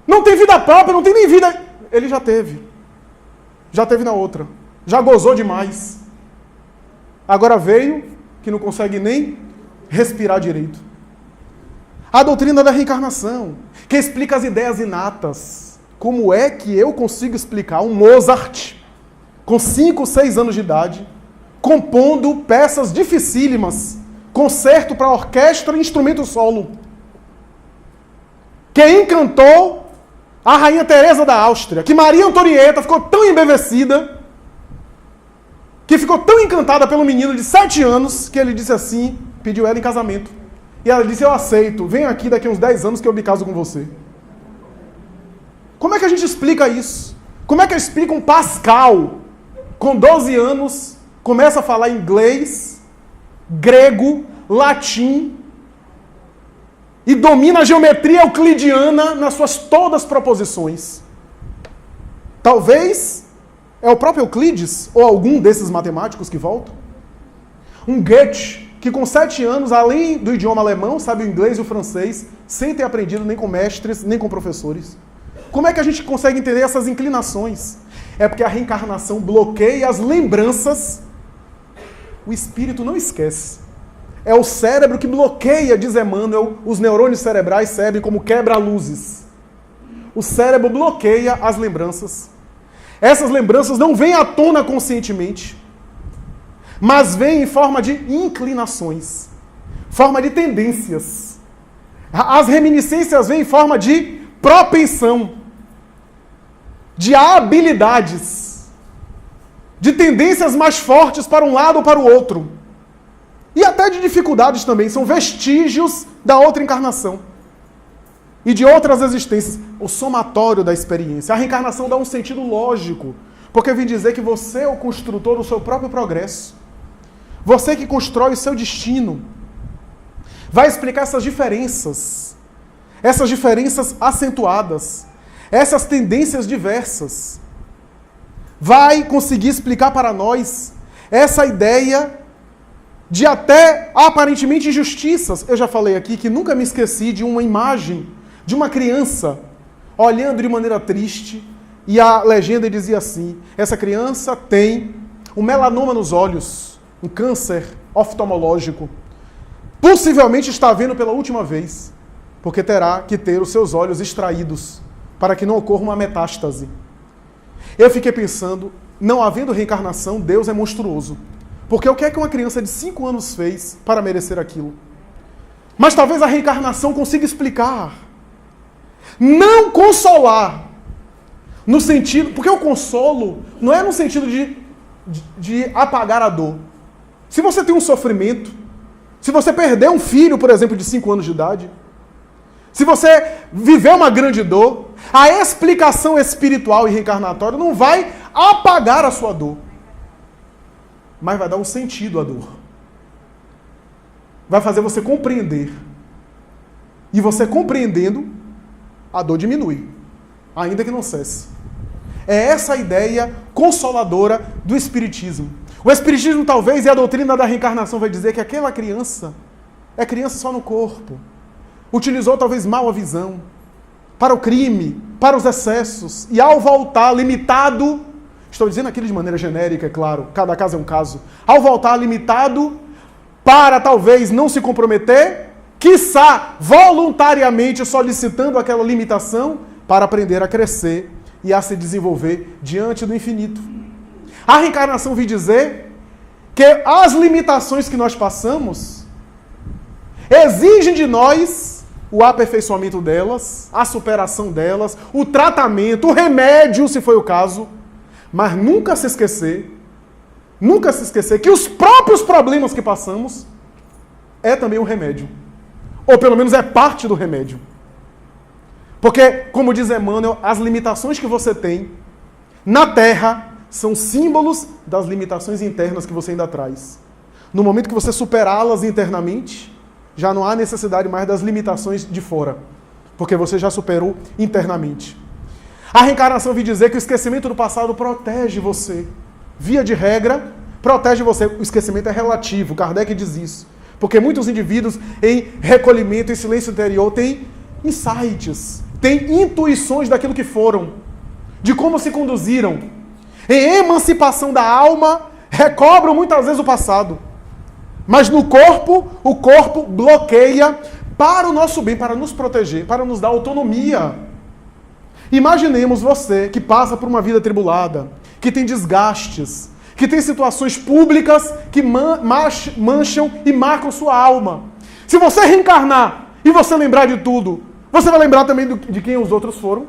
Não tem vida própria, não tem nem vida. Ele já teve. Já teve na outra. Já gozou demais. Agora veio que não consegue nem respirar direito. A doutrina da reencarnação, que explica as ideias inatas. Como é que eu consigo explicar um Mozart, com 5, 6 anos de idade, compondo peças dificílimas, concerto para orquestra e instrumento solo, que encantou a Rainha Teresa da Áustria, que Maria Antonieta ficou tão embevecida, que ficou tão encantada pelo menino de 7 anos, que ele disse assim, pediu ela em casamento. E ela disse, eu aceito, vem aqui daqui uns 10 anos que eu me caso com você. Como é que a gente explica isso? Como é que explica um Pascal, com 12 anos, começa a falar inglês, grego, latim, e domina a geometria euclidiana nas suas todas proposições? Talvez é o próprio Euclides, ou algum desses matemáticos que voltam. Um Goethe, que com 7 anos, além do idioma alemão, sabe o inglês e o francês, sem ter aprendido nem com mestres, nem com professores? Como é que a gente consegue entender essas inclinações? É porque a reencarnação bloqueia as lembranças. O espírito não esquece. É o cérebro que bloqueia, diz Emmanuel, os neurônios cerebrais servem como quebra-luzes. O cérebro bloqueia as lembranças. Essas lembranças não vêm à tona conscientemente, mas vêm em forma de inclinações, forma de tendências. As reminiscências vêm em forma de propensão, de habilidades, de tendências mais fortes para um lado ou para o outro. E até de dificuldades também, são vestígios da outra encarnação e de outras existências, o somatório da experiência. A reencarnação dá um sentido lógico, porque vem dizer que você é o construtor do seu próprio progresso. Você que constrói o seu destino. Vai explicar essas diferenças acentuadas, essas tendências diversas. Vai conseguir explicar para nós essa ideia de até aparentemente injustiças. Eu já falei aqui que nunca me esqueci de uma imagem de uma criança olhando de maneira triste, e a legenda dizia assim: essa criança tem um melanoma nos olhos, um câncer oftalmológico. Possivelmente está vendo pela última vez, porque terá que ter os seus olhos extraídos para que não ocorra uma metástase. Eu fiquei pensando, não havendo reencarnação, Deus é monstruoso. Porque o que é que uma criança de 5 anos fez para merecer aquilo? Mas talvez a reencarnação consiga explicar. Não consolar. No sentido... Porque o consolo não é no sentido de apagar a dor. Se você tem um sofrimento, se você perder um filho, por exemplo, de 5 anos de idade, se você viver uma grande dor, a explicação espiritual e reencarnatória não vai apagar a sua dor, mas vai dar um sentido à dor. Vai fazer você compreender. E você compreendendo, a dor diminui, ainda que não cesse. É essa a ideia consoladora do Espiritismo. O Espiritismo talvez, e a doutrina da reencarnação vai dizer que aquela criança é criança só no corpo. Utilizou talvez mal a visão, para o crime, para os excessos, e ao voltar limitado, estou dizendo aquilo de maneira genérica, é claro, cada caso é um caso, ao voltar limitado, para talvez não se comprometer, quiçá voluntariamente solicitando aquela limitação, para aprender a crescer e a se desenvolver diante do infinito. A reencarnação vem dizer que as limitações que nós passamos exigem de nós o aperfeiçoamento delas, a superação delas, o tratamento, o remédio, se foi o caso, mas nunca se esquecer que os próprios problemas que passamos é também um remédio. Ou pelo menos é parte do remédio. Porque, como diz Emmanuel, as limitações que você tem na Terra são símbolos das limitações internas que você ainda traz. No momento que você superá-las internamente, já não há necessidade mais das limitações de fora, porque você já superou internamente. A reencarnação vem dizer que o esquecimento do passado protege você. Via de regra, protege você. O esquecimento é relativo, Kardec diz isso. Porque muitos indivíduos em recolhimento, em silêncio interior, têm insights, têm intuições daquilo que foram, de como se conduziram. Em emancipação da alma, recobram muitas vezes o passado. Mas no corpo, o corpo bloqueia para o nosso bem, para nos proteger, para nos dar autonomia. Imaginemos você que passa por uma vida tribulada, que tem desgastes, que tem situações públicas que mancham e marcam sua alma. Se você reencarnar e você lembrar de tudo, você vai lembrar também de quem os outros foram.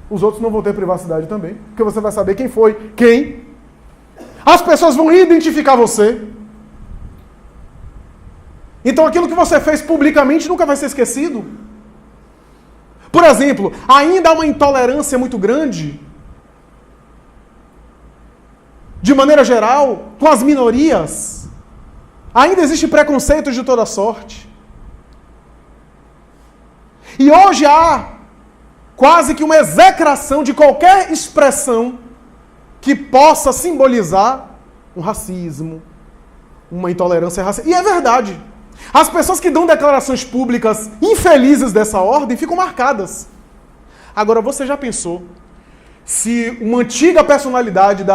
Os outros não vão ter privacidade também, porque você vai saber quem foi quem. As pessoas vão identificar você. Então aquilo que você fez publicamente nunca vai ser esquecido. Por exemplo, ainda há uma intolerância muito grande, de maneira geral, com as minorias. Ainda existe preconceito de toda sorte. E hoje há quase que uma execração de qualquer expressão que possa simbolizar um racismo, uma intolerância racial. E é verdade. As pessoas que dão declarações públicas infelizes dessa ordem ficam marcadas. Agora, você já pensou se uma antiga personalidade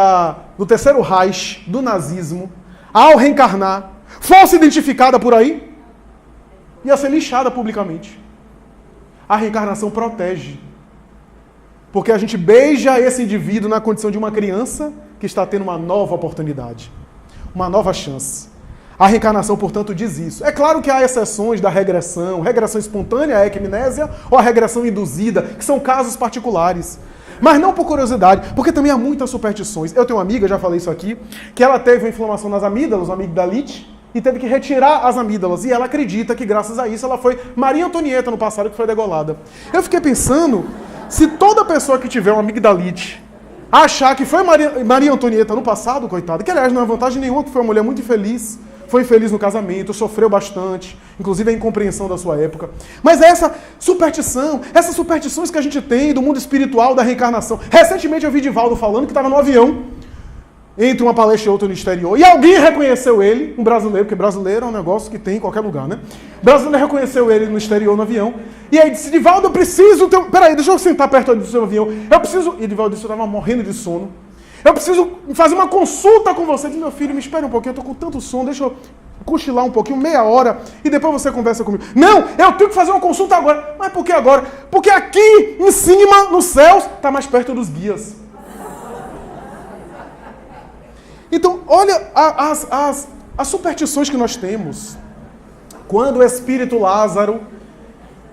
do Terceiro Reich, do nazismo, ao reencarnar, fosse identificada por aí? Ia ser lixada publicamente. A reencarnação protege. Porque a gente beija esse indivíduo na condição de uma criança que está tendo uma nova oportunidade, uma nova chance. A reencarnação, portanto, diz isso. É claro que há exceções da regressão espontânea, a equimnésia, ou a regressão induzida, que são casos particulares. Mas não por curiosidade, porque também há muitas superstições. Eu tenho uma amiga, já falei isso aqui, que ela teve uma inflamação nas amígdalas, uma amigdalite, e teve que retirar as amígdalas. E ela acredita que, graças a isso, ela foi Maria Antonieta no passado, que foi degolada. Eu fiquei pensando, se toda pessoa que tiver uma amigdalite achar que foi Maria Antonieta no passado, coitada, que aliás não é vantagem nenhuma, que foi uma mulher muito infeliz, foi infeliz no casamento, sofreu bastante, inclusive a incompreensão da sua época. Mas é essa superstição, essas superstições que a gente tem do mundo espiritual, da reencarnação. Recentemente eu vi Divaldo falando que estava no avião, entre uma palestra e outra no exterior, e alguém reconheceu ele, um brasileiro, porque brasileiro é um negócio que tem em qualquer lugar, né? O brasileiro reconheceu ele no exterior, no avião, e aí disse, Divaldo, eu preciso... Peraí, deixa eu sentar perto do seu avião. Eu preciso... E Divaldo disse, eu estava morrendo de sono. Eu preciso fazer uma consulta com você. Eu disse, meu filho, me espere um pouquinho, eu estou com tanto sono, deixa eu cochilar um pouquinho, meia hora, e depois você conversa comigo. Não, eu tenho que fazer uma consulta agora. Mas por que agora? Porque aqui, em cima, nos céus, está mais perto dos guias. Então, olha as superstições que nós temos. Quando o espírito Lázaro,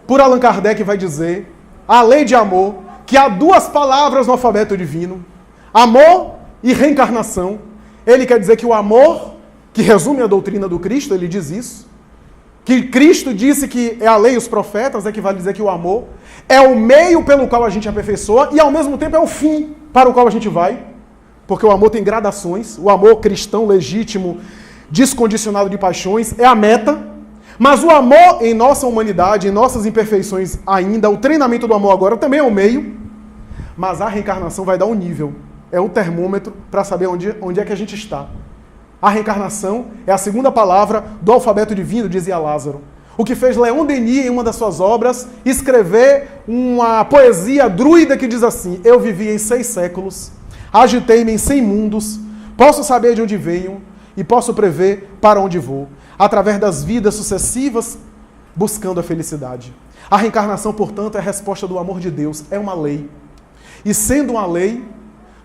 por Allan Kardec, vai dizer, a lei de amor, que há duas palavras no alfabeto divino, amor e reencarnação. Ele quer dizer que o amor, que resume a doutrina do Cristo, ele diz isso, que Cristo disse que é a lei e os profetas, que vale dizer que o amor é o meio pelo qual a gente aperfeiçoa e ao mesmo tempo é o fim para o qual a gente vai. Porque o amor tem gradações, o amor cristão, legítimo, descondicionado de paixões, é a meta, mas o amor em nossa humanidade, em nossas imperfeições ainda, o treinamento do amor agora também é o meio, mas a reencarnação vai dar um nível, é o termômetro para saber onde é que a gente está. A reencarnação é a segunda palavra do alfabeto divino, dizia Lázaro. O que fez Leon Denis, em uma das suas obras, escrever uma poesia druida que diz assim, eu vivi em 6 séculos, agitei-me em 100 mundos, posso saber de onde venho e posso prever para onde vou, através das vidas sucessivas, buscando a felicidade. A reencarnação, portanto, é a resposta do amor de Deus, é uma lei. E sendo uma lei,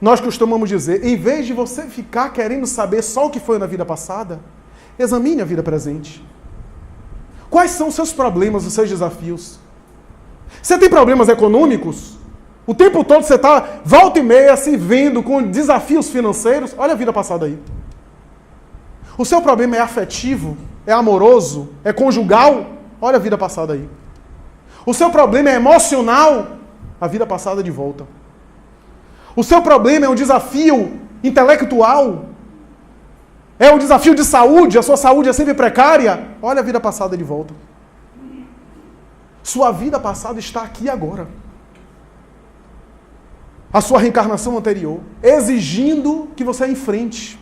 nós costumamos dizer, em vez de você ficar querendo saber só o que foi na vida passada, examine a vida presente. Quais são os seus problemas, os seus desafios? Você tem problemas econômicos? O tempo todo você está, volta e meia, se vendo com desafios financeiros. Olha a vida passada aí. O seu problema é afetivo, é amoroso, é conjugal. Olha a vida passada aí. O seu problema é emocional. A vida passada de volta. O seu problema é um desafio intelectual. É um desafio de saúde. A sua saúde é sempre precária. Olha a vida passada de volta. Sua vida passada está aqui agora. A sua reencarnação anterior, exigindo que você enfrente.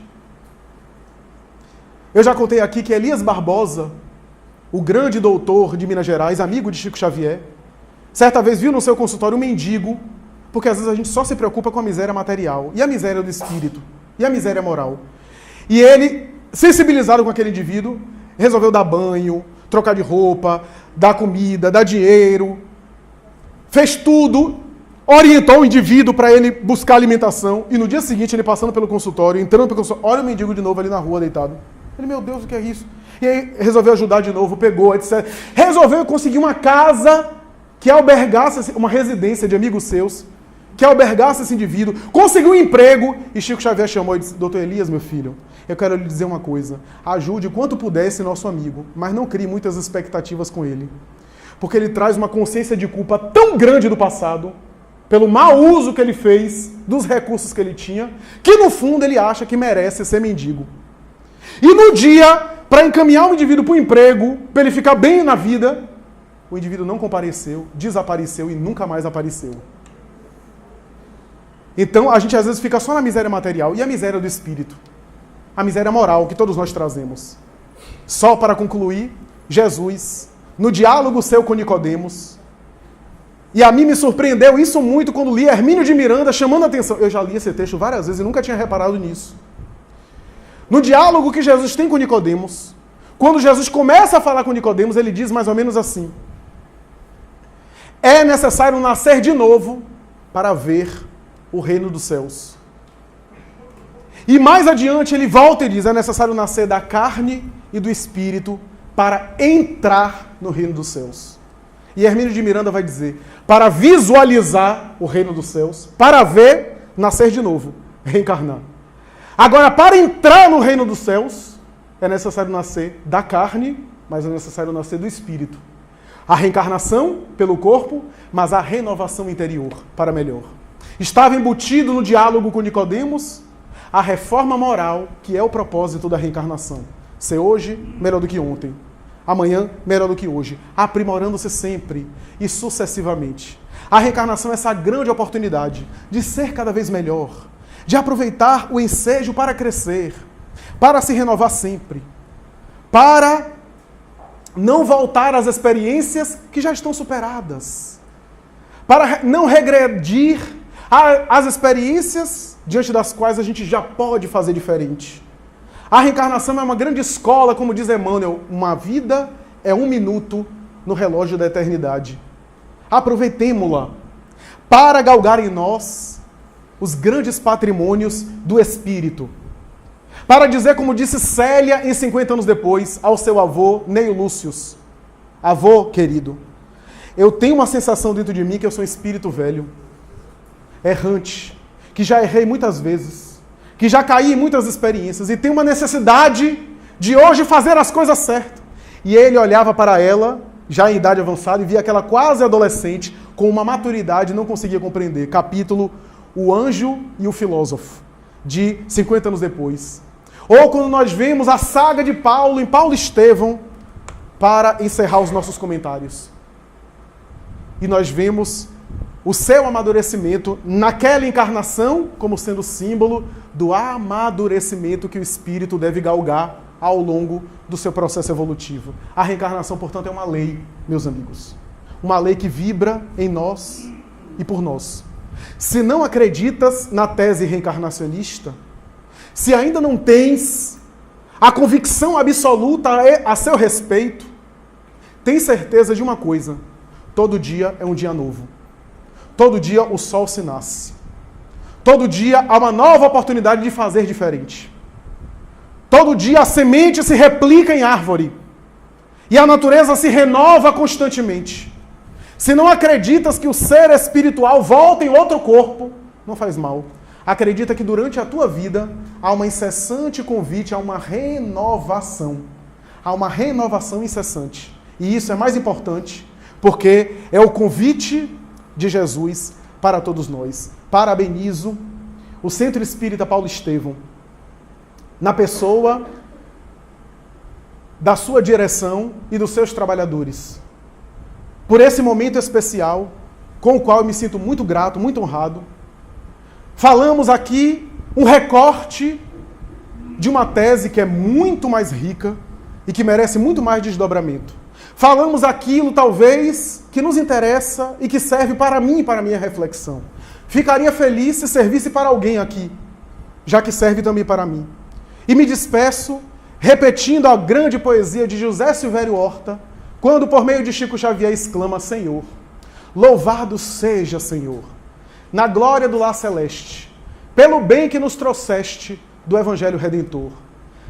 Eu já contei aqui que Elias Barbosa, o grande doutor de Minas Gerais, amigo de Chico Xavier, certa vez viu no seu consultório um mendigo, porque às vezes a gente só se preocupa com a miséria material, e a miséria do espírito, e a miséria moral. E ele, sensibilizado com aquele indivíduo, resolveu dar banho, trocar de roupa, dar comida, dar dinheiro, fez tudo, orientou o indivíduo para ele buscar alimentação, e no dia seguinte ele passando pelo consultório, entrando pelo consultório, olha o mendigo de novo ali na rua deitado. Ele, meu Deus, o que é isso? E aí resolveu ajudar de novo, pegou, etc. Resolveu conseguir uma casa que albergasse, uma residência de amigos seus, que albergasse esse indivíduo, conseguiu um emprego, e Chico Xavier chamou e disse, doutor Elias, meu filho, eu quero lhe dizer uma coisa, ajude quanto puder esse nosso amigo, mas não crie muitas expectativas com ele, porque ele traz uma consciência de culpa tão grande do passado, pelo mau uso que ele fez dos recursos que ele tinha, que no fundo ele acha que merece ser mendigo. E no dia, para encaminhar o indivíduo para o emprego, para ele ficar bem na vida, o indivíduo não compareceu, desapareceu e nunca mais apareceu. Então, a gente às vezes fica só na miséria material e a miséria do espírito. a miséria moral que todos nós trazemos. Só para concluir, Jesus, no diálogo seu com Nicodemos, e a mim me surpreendeu isso muito quando li Hermínio de Miranda chamando a atenção. Eu já li esse texto várias vezes e nunca tinha reparado nisso. No diálogo que Jesus tem com Nicodemos, quando Jesus começa a falar com Nicodemos, ele diz mais ou menos assim: é necessário nascer de novo para ver o reino dos céus. E mais adiante ele volta e diz: é necessário nascer da carne e do espírito para entrar no reino dos céus. E Hermínio de Miranda vai dizer: para visualizar o reino dos céus, para ver, nascer de novo, reencarnar. Agora, para entrar no reino dos céus, é necessário nascer da carne, mas é necessário nascer do espírito. A reencarnação pelo corpo, mas a renovação interior para melhor. Estava embutido no diálogo com Nicodemos a reforma moral, que é o propósito da reencarnação. Ser hoje melhor do que ontem. Amanhã, melhor do que hoje, aprimorando-se sempre e sucessivamente. A reencarnação é essa grande oportunidade de ser cada vez melhor, de aproveitar o ensejo para crescer, para se renovar sempre, para não voltar às experiências que já estão superadas, para não regredir às experiências diante das quais a gente já pode fazer diferente. A reencarnação é uma grande escola, como diz Emmanuel, uma vida é 1 minuto no relógio da eternidade. Aproveitemo-la para galgar em nós os grandes patrimônios do espírito. Para dizer, como disse Célia em 50 anos depois, ao seu avô, Neio Lúcius: avô querido, eu tenho uma sensação dentro de mim que eu sou um espírito velho, errante, que já errei muitas vezes, que já caí em muitas experiências e tenho uma necessidade de hoje fazer as coisas certas. E ele olhava para ela, já em idade avançada, e via aquela quase adolescente, com uma maturidade, não conseguia compreender. Capítulo O Anjo e o Filósofo, de 50 anos depois. Ou quando nós vemos a saga de Paulo, em Paulo Estevão, para encerrar os nossos comentários. E nós vemos o seu amadurecimento naquela encarnação como sendo símbolo do amadurecimento que o espírito deve galgar ao longo do seu processo evolutivo. A reencarnação, portanto, é uma lei, meus amigos. Uma lei que vibra em nós e por nós. Se não acreditas na tese reencarnacionista, se ainda não tens a convicção absoluta a seu respeito, tem certeza de uma coisa: todo dia é um dia novo. Todo dia o sol se nasce. Todo dia há uma nova oportunidade de fazer diferente. Todo dia a semente se replica em árvore. E a natureza se renova constantemente. Se não acreditas que o ser espiritual volta em outro corpo, não faz mal. Acredita que durante a tua vida há uma incessante convite a uma renovação. Há uma renovação incessante. E isso é mais importante, porque é o convite de Jesus para todos nós. Parabenizo o Centro Espírita Paulo Estevão, na pessoa da sua direção e dos seus trabalhadores, por esse momento especial, com o qual eu me sinto muito grato, muito honrado. Falamos aqui um recorte de uma tese que é muito mais rica e que merece muito mais desdobramento. Falamos aquilo, talvez, que nos interessa e que serve para mim e para a minha reflexão. Ficaria feliz se servisse para alguém aqui, já que serve também para mim. E me despeço repetindo a grande poesia de José Silvério Horta, quando, por meio de Chico Xavier, exclama: Senhor, louvado seja, Senhor, na glória do lar celeste, pelo bem que nos trouxeste do Evangelho Redentor,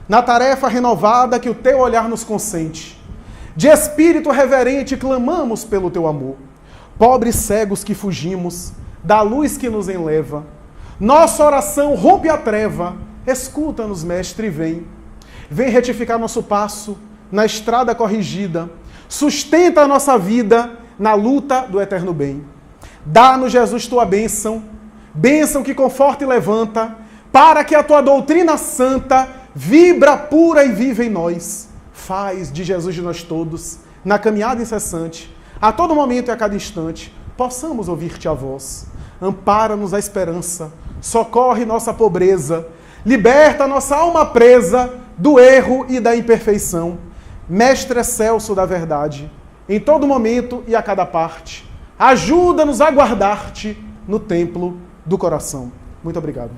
na tarefa renovada que o teu olhar nos consente. De espírito reverente clamamos pelo teu amor. Pobres cegos que fugimos da luz que nos enleva, nossa oração rompe a treva. Escuta-nos, mestre, e vem. Vem retificar nosso passo na estrada corrigida. Sustenta a nossa vida na luta do eterno bem. Dá-nos, Jesus, tua bênção, bênção que conforta e levanta, para que a tua doutrina santa vibra pura e viva em nós. Faz de Jesus de nós todos, na caminhada incessante, a todo momento e a cada instante, possamos ouvir-te a voz. Ampara-nos a esperança, socorre nossa pobreza, Liberta a nossa alma presa do erro e da imperfeição. Mestre excelso da verdade, em todo momento e a cada parte, ajuda-nos a guardar-te no templo do coração. Muito obrigado.